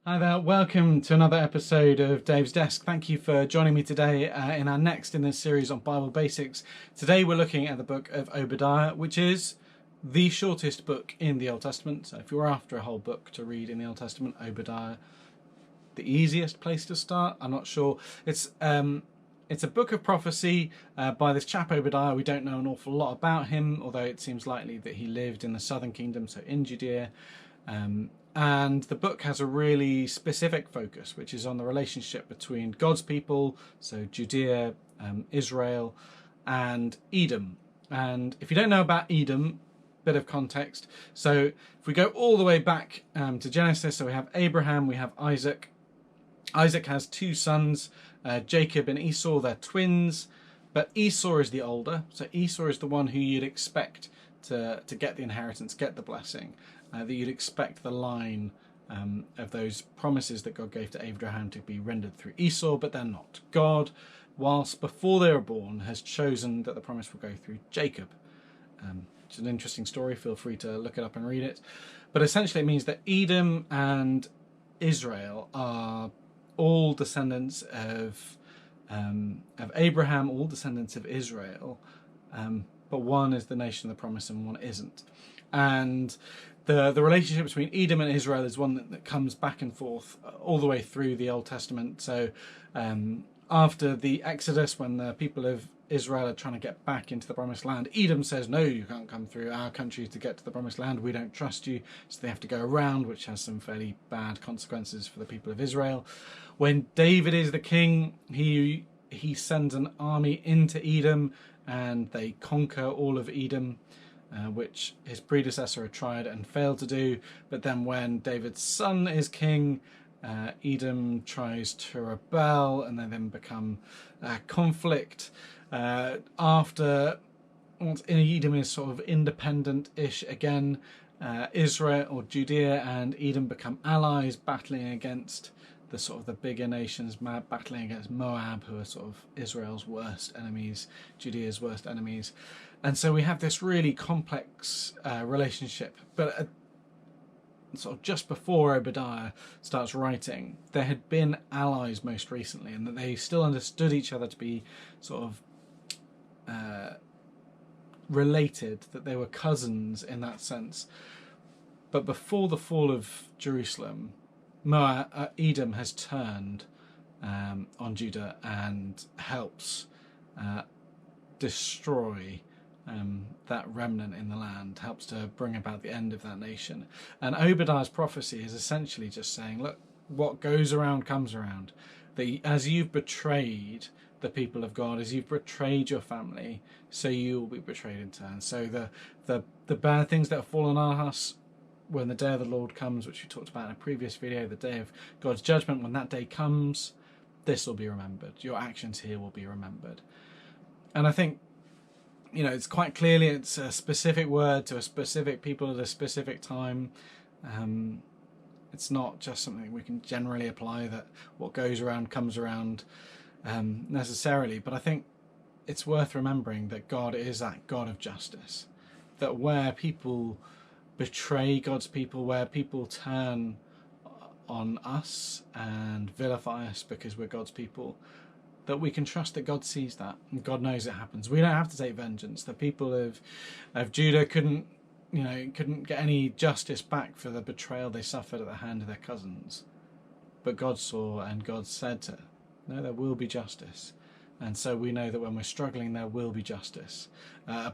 Hi there, welcome to another episode of Dave's Desk. Thank you for joining me today in our next in this series on Bible Basics. Today we're looking at the book of Obadiah, which is the shortest book in the Old Testament. So if you're after a whole book to read in the Old Testament, Obadiah, the easiest place to start. I'm not sure. It's a book of prophecy by this chap Obadiah. We don't know an awful lot about him, although it seems likely that he lived in the southern kingdom, so in Judea. And the book has a really specific focus, which is on the relationship between God's people, so Judea, Israel, and Edom. And if you don't know about Edom, bit of context. So if we go all the way back to Genesis, so we have Abraham, we have Isaac. Isaac has two sons, Jacob and Esau. They're twins, but Esau is the older. So Esau is the one who you'd expect to get the inheritance, get the blessing. That you'd expect the line of those promises that God gave to Abraham to be rendered through Esau, but they're not. God, whilst before they were born, has chosen that the promise will go through Jacob. It's an interesting story. Feel free to look it up and read it. But essentially it means that Edom and Israel are all descendants of Abraham, all descendants of Israel, but one is the nation of the promise and one isn't. And the relationship between Edom and Israel is one that comes back and forth all the way through the Old Testament. So after the Exodus, when the people of Israel are trying to get back into the promised land, Edom says, no, you can't come through our country to get to the promised land. We don't trust you. So they have to go around, which has some fairly bad consequences for the people of Israel. When David is the king, he sends an army into Edom and they conquer all of Edom, which his predecessor had tried and failed to do. But then when David's son is king, Edom tries to rebel and they then become conflict. After Edom is sort of independent-ish again, Israel or Judea and Edom become allies, battling against the sort of the bigger nations, battling against Moab, who are sort of Israel's worst enemies, Judea's worst enemies. And so we have this really complex relationship. But sort of just before Obadiah starts writing, there had been allies most recently, and that they still understood each other to be sort of related, that they were cousins in that sense. But before the fall of Jerusalem, Edom has turned on Judah and helps destroy that remnant in the land, helps to bring about the end of that nation. And Obadiah's prophecy is essentially just saying, look, what goes around comes around. That as you've betrayed the people of God, as you've betrayed your family, so you will be betrayed in turn. So the bad things that have fallen on us, when the day of the Lord comes, which we talked about in a previous video, the day of God's judgment, when that day comes, this will be remembered. Your actions here will be remembered. And I think, you know, it's quite clearly it's a specific word to a specific people at a specific time. It's not just something we can generally apply, that what goes around comes around necessarily. But I think it's worth remembering that God is that God of justice, that where people betray God's people, where people turn on us and vilify us because we're God's people, that we can trust that God sees that and God knows it happens. We don't have to take vengeance. The people of Judah couldn't get any justice back for the betrayal they suffered at the hand of their cousins. But God saw and God said no, there will be justice. And so we know that when we're struggling, there will be justice.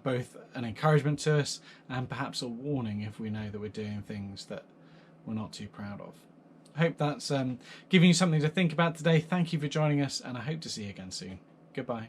Both an encouragement to us and perhaps a warning if we know that we're doing things that we're not too proud of. I hope that's giving you something to think about today. Thank you for joining us, and I hope to see you again soon. Goodbye.